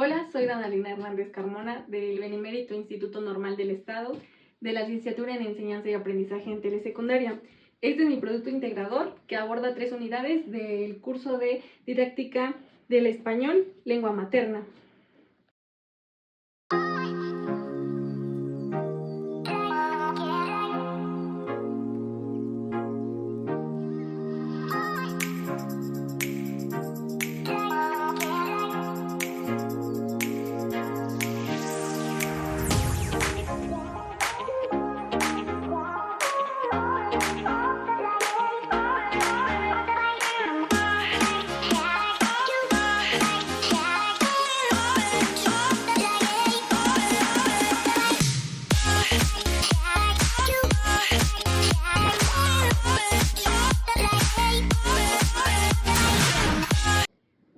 Hola, soy Danalina Hernández Carmona del Benemérito Instituto Normal del Estado de la Licenciatura en Enseñanza y Aprendizaje en Telesecundaria. Este es mi producto integrador que aborda 3 unidades del curso de Didáctica del Español, Lengua Materna.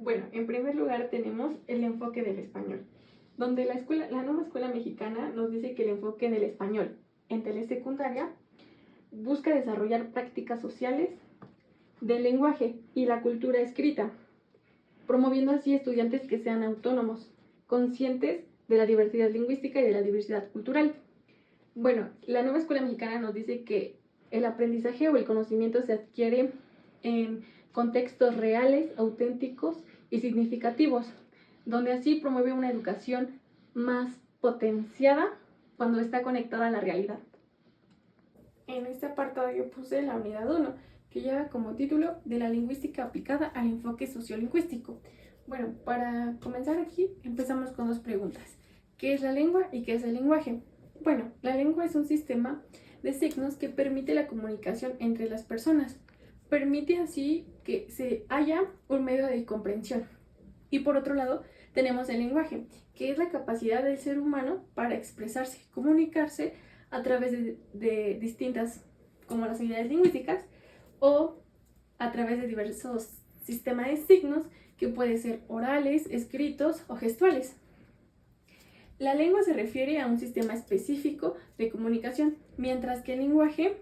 Bueno, en primer lugar tenemos el enfoque del español, donde la nueva escuela mexicana nos dice que el enfoque del español en telesecundaria busca desarrollar prácticas sociales del lenguaje y la cultura escrita, promoviendo así estudiantes que sean autónomos, conscientes de la diversidad lingüística y de la diversidad cultural. Bueno, la nueva escuela mexicana nos dice que el aprendizaje o el conocimiento se adquiere en contextos reales, auténticos y significativos, donde así promueve una educación más potenciada cuando está conectada a la realidad. En este apartado yo puse la unidad 1, que lleva como título de la lingüística aplicada al enfoque sociolingüístico. Bueno, para comenzar aquí empezamos con 2 preguntas. ¿Qué es la lengua y qué es el lenguaje? Bueno, la lengua es un sistema de signos que permite la comunicación entre las personas. Permite así que se haya un medio de comprensión. Y por otro lado, tenemos el lenguaje, que es la capacidad del ser humano para expresarse, comunicarse a través de distintas, como las unidades lingüísticas, o a través de diversos sistemas de signos que pueden ser orales, escritos o gestuales. La lengua se refiere a un sistema específico de comunicación, mientras que el lenguaje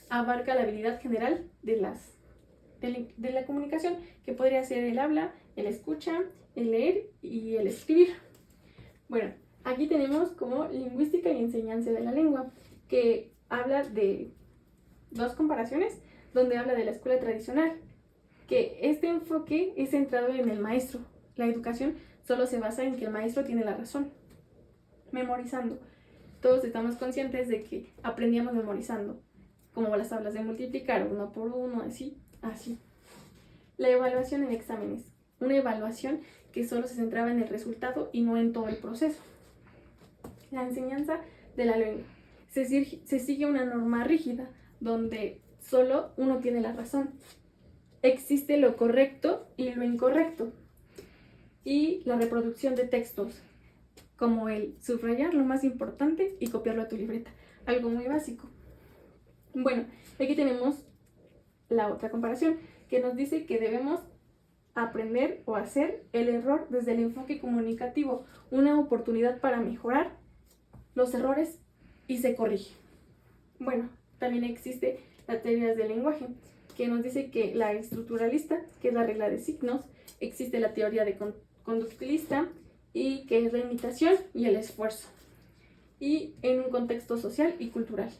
abarca la habilidad general de la comunicación, que podría ser el habla, el escucha, el leer y el escribir. Bueno, aquí tenemos como lingüística y enseñanza de la lengua, que habla de 2 comparaciones, donde habla de la escuela tradicional, que este enfoque es centrado en el maestro. La educación solo se basa en que el maestro tiene la razón. Memorizando. Todos estamos conscientes de que aprendíamos memorizando, como las tablas de multiplicar 1 por 1, así. La evaluación en exámenes. Una evaluación que solo se centraba en el resultado y no en todo el proceso. La enseñanza de la lengua. Se sigue una norma rígida donde solo uno tiene la razón. Existe lo correcto y lo incorrecto. Y la reproducción de textos, como el subrayar lo más importante y copiarlo a tu libreta. Algo muy básico. Bueno, aquí tenemos la otra comparación, que nos dice que debemos aprender o hacer el error desde el enfoque comunicativo, una oportunidad para mejorar los errores y se corrige. Bueno, también existe la teoría del lenguaje, que nos dice que la estructuralista, que es la regla de signos, existe la teoría de conductilista, y que es la imitación y el esfuerzo, y en un contexto social y cultural.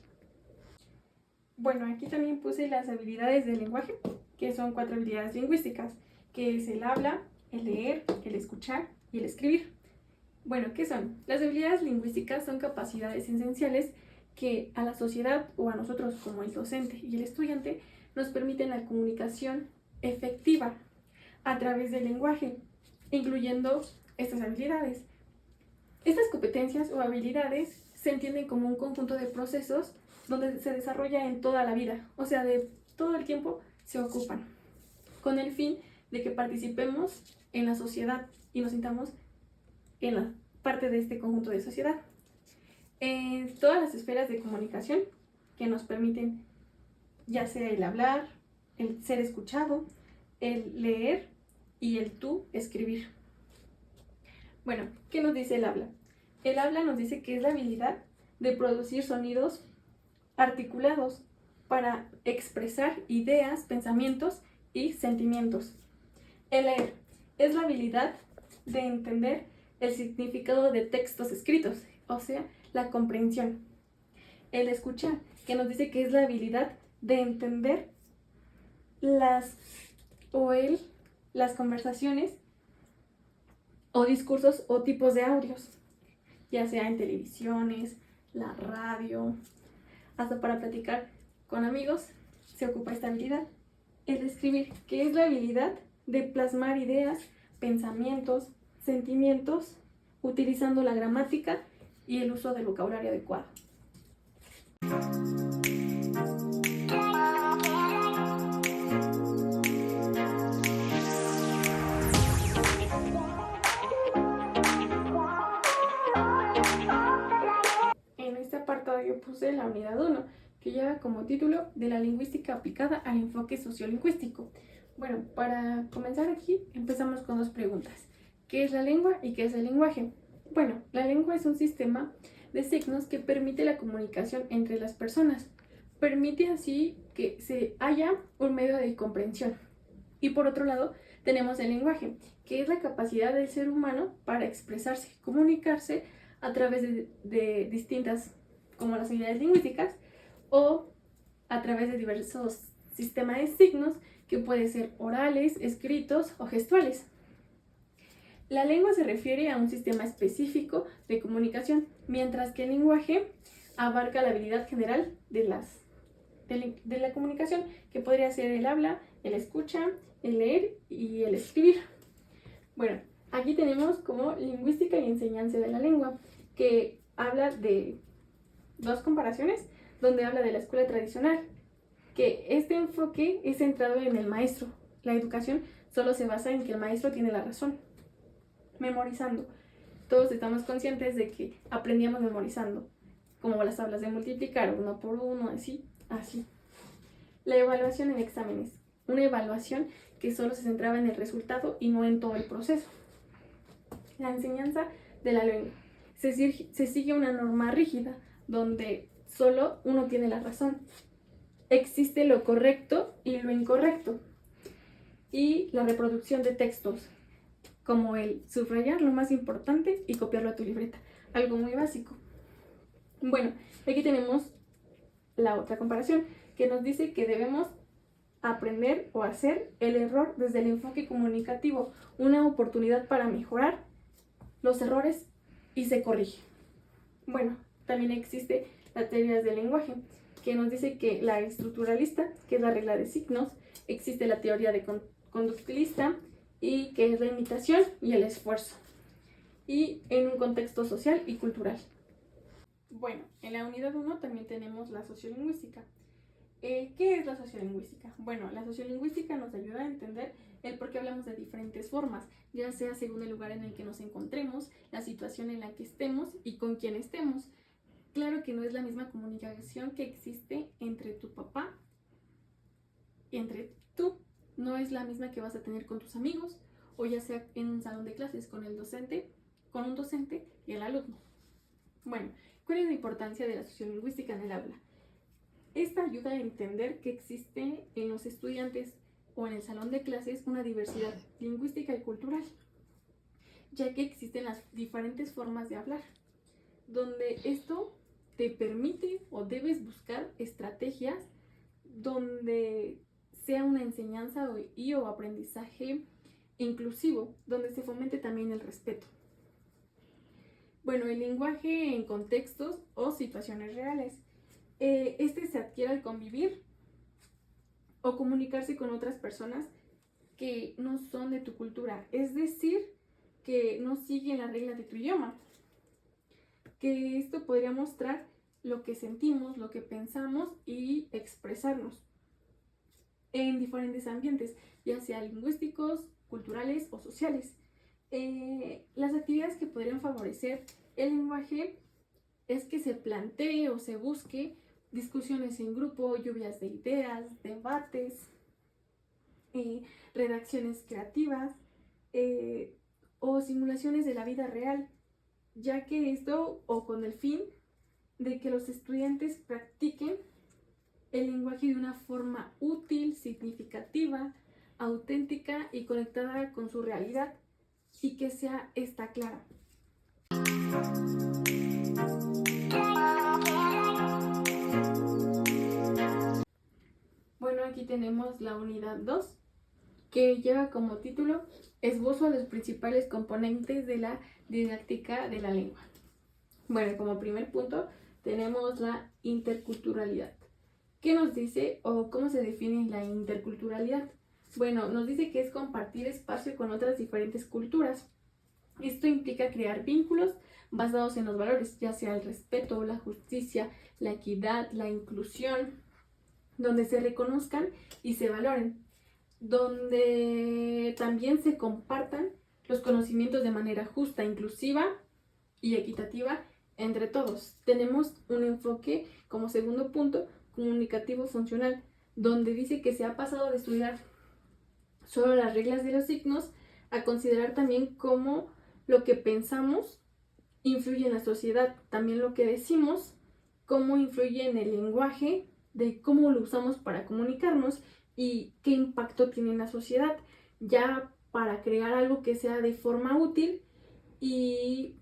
Bueno, aquí también puse las habilidades del lenguaje, que son 4 habilidades lingüísticas, que es el habla, el leer, el escuchar y el escribir. Bueno, ¿qué son? Las habilidades lingüísticas son capacidades esenciales que a la sociedad o a nosotros como el docente y el estudiante nos permiten la comunicación efectiva a través del lenguaje, incluyendo estas habilidades. Estas competencias o habilidades se entienden como un conjunto de procesos donde se desarrolla en toda la vida, o sea, de todo el tiempo se ocupan, con el fin de que participemos en la sociedad y nos sintamos en la parte de este conjunto de sociedad. En todas las esferas de comunicación que nos permiten, ya sea el hablar, el ser escuchado, el leer y el tú escribir. Bueno, ¿qué nos dice el habla? El habla nos dice que es la habilidad de producir sonidos articulados para expresar ideas, pensamientos y sentimientos. El leer es la habilidad de entender el significado de textos escritos, o sea, la comprensión. El escuchar, que nos dice que es la habilidad de entender las conversaciones o discursos o tipos de audios, ya sea en televisiones, la radio, hasta para platicar con amigos se ocupa esta habilidad. El escribir, que es la habilidad de plasmar ideas, pensamientos, sentimientos, utilizando la gramática y el uso del vocabulario adecuado. En este apartado yo puse la unidad 1, que lleva como título de la lingüística aplicada al enfoque sociolingüístico. Bueno, para comenzar aquí empezamos con dos preguntas. ¿Qué es la lengua y qué es el lenguaje? Bueno, la lengua es un sistema de signos que permite la comunicación entre las personas. Permite así que se haya un medio de comprensión. Y por otro lado, tenemos el lenguaje, que es la capacidad del ser humano para expresarse, comunicarse a través de distintas, como las unidades lingüísticas, o a través de diversos sistemas de signos que pueden ser orales, escritos o gestuales. La lengua se refiere a un sistema específico de comunicación, mientras que el lenguaje abarca la habilidad general de la comunicación, que podría ser el habla, el escucha, el leer y el escribir. Bueno, aquí tenemos como lingüística y enseñanza de la lengua, que habla de dos comparaciones, donde habla de la escuela tradicional, que este enfoque es centrado en el maestro. La educación solo se basa en que el maestro tiene la razón. Memorizando. Todos estamos conscientes de que aprendíamos memorizando, como las tablas de multiplicar, 1 por 1, así. La evaluación en exámenes. Una evaluación que solo se centraba en el resultado y no en todo el proceso. La enseñanza de la lengua. Se sigue una norma rígida, donde solo uno tiene la razón. Existe lo correcto y lo incorrecto. Y la reproducción de textos, como el subrayar lo más importante y copiarlo a tu libreta. Algo muy básico. Bueno, aquí tenemos la otra comparación, que nos dice que debemos aprender o hacer el error desde el enfoque comunicativo, una oportunidad para mejorar los errores y se corrige. Bueno, también existe la teoría del lenguaje, que nos dice que la estructuralista, que es la regla de signos, existe la teoría de conductilista, y que es la imitación y el esfuerzo, y en un contexto social y cultural. Bueno, en la unidad 1 también tenemos la sociolingüística. ¿Qué es la sociolingüística? Bueno, la sociolingüística nos ayuda a entender el por qué hablamos de diferentes formas, ya sea según el lugar en el que nos encontremos, la situación en la que estemos y con quién estemos. Claro que no es la misma comunicación que existe entre tu papá y entre tú. No es la misma que vas a tener con tus amigos, o ya sea en un salón de clases con un docente y el alumno. Bueno, ¿cuál es la importancia de la sociolingüística en el aula? Esta ayuda a entender que existe en los estudiantes o en el salón de clases una diversidad lingüística y cultural, ya que existen las diferentes formas de hablar, donde esto te permite o debes buscar estrategias donde sea una enseñanza o aprendizaje inclusivo, donde se fomente también el respeto. Bueno, el lenguaje en contextos o situaciones reales. Este se adquiere al convivir o comunicarse con otras personas que no son de tu cultura, es decir, que no siguen la regla de tu idioma. Que esto podría mostrar lo que sentimos, lo que pensamos y expresarnos en diferentes ambientes, ya sea lingüísticos, culturales o sociales. Las actividades que podrían favorecer el lenguaje es que se plantee o se busque discusiones en grupo, lluvias de ideas, debates, redacciones creativas o simulaciones de la vida real, ya que esto o con el fin de que los estudiantes practiquen el lenguaje de una forma útil, significativa, auténtica y conectada con su realidad, y que sea esta clara. Bueno, aquí tenemos la unidad 2, que lleva como título Esbozo a los principales componentes de la didáctica de la lengua. Bueno, como primer punto tenemos la interculturalidad. ¿Qué nos dice o cómo se define la interculturalidad? Bueno, nos dice que es compartir espacio con otras diferentes culturas. Esto implica crear vínculos basados en los valores, ya sea el respeto, la justicia, la equidad, la inclusión, donde se reconozcan y se valoren, donde también se compartan los conocimientos de manera justa, inclusiva y equitativa entre todos. Tenemos un enfoque como segundo punto comunicativo funcional, donde dice que se ha pasado de estudiar solo las reglas de los signos a considerar también cómo lo que pensamos influye en la sociedad, también lo que decimos, cómo influye en el lenguaje, de cómo lo usamos para comunicarnos y qué impacto tiene en la sociedad, ya para crear algo que sea de forma útil y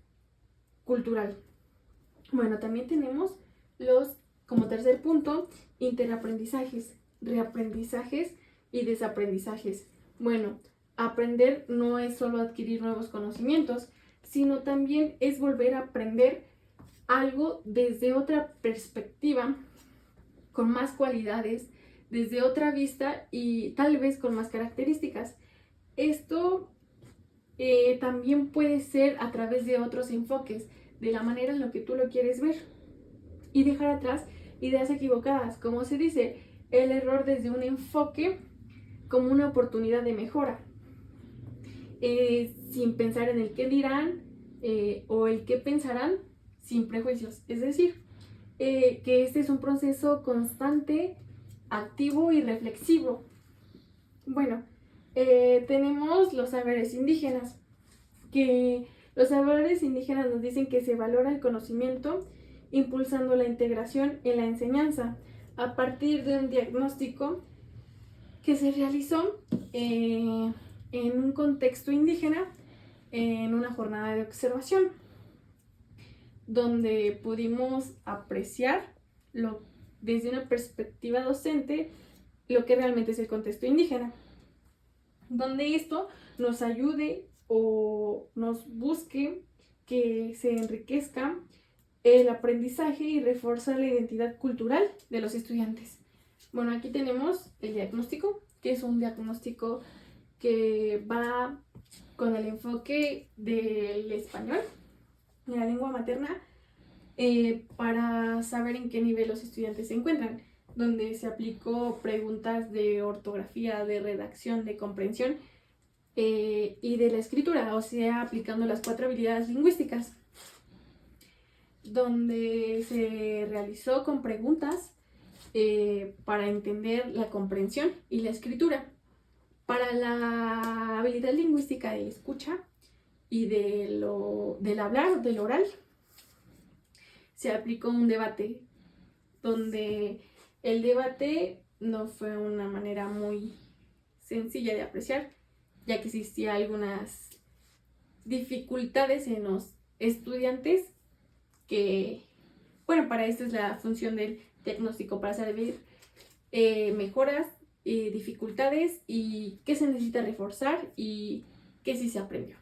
cultural. Bueno, también tenemos como tercer punto, interaprendizajes, reaprendizajes y desaprendizajes. Bueno, aprender no es solo adquirir nuevos conocimientos, sino también es volver a aprender algo desde otra perspectiva, con más cualidades, desde otra vista y tal vez con más características. Esto también puede ser a través de otros enfoques, de la manera en la que tú lo quieres ver, y dejar atrás ideas equivocadas, como se dice, el error desde un enfoque como una oportunidad de mejora, sin pensar en el qué dirán o el qué pensarán, sin prejuicios. Es decir, que este es un proceso constante, activo y reflexivo. Bueno, tenemos los saberes indígenas, que los saberes indígenas nos dicen que se valora el conocimiento impulsando la integración en la enseñanza a partir de un diagnóstico que se realizó en un contexto indígena en una jornada de observación, donde pudimos apreciar desde una perspectiva docente lo que realmente es el contexto indígena, donde esto nos ayude o nos busque que se enriquezca el aprendizaje y reforzar la identidad cultural de los estudiantes. Bueno, aquí tenemos el diagnóstico, que es un diagnóstico que va con el enfoque del español, de la lengua materna, para saber en qué nivel los estudiantes se encuentran, donde se aplicó preguntas de ortografía, de redacción, de comprensión y de la escritura, o sea, aplicando las 4 habilidades lingüísticas, donde se realizó con preguntas para entender la comprensión y la escritura. Para la habilidad lingüística de la escucha y del hablar, del oral, se aplicó un debate, donde el debate no fue una manera muy sencilla de apreciar, ya que existían algunas dificultades en los estudiantes que, bueno, para esto es la función del diagnóstico, para saber mejoras, dificultades y qué se necesita reforzar y qué sí se aprendió.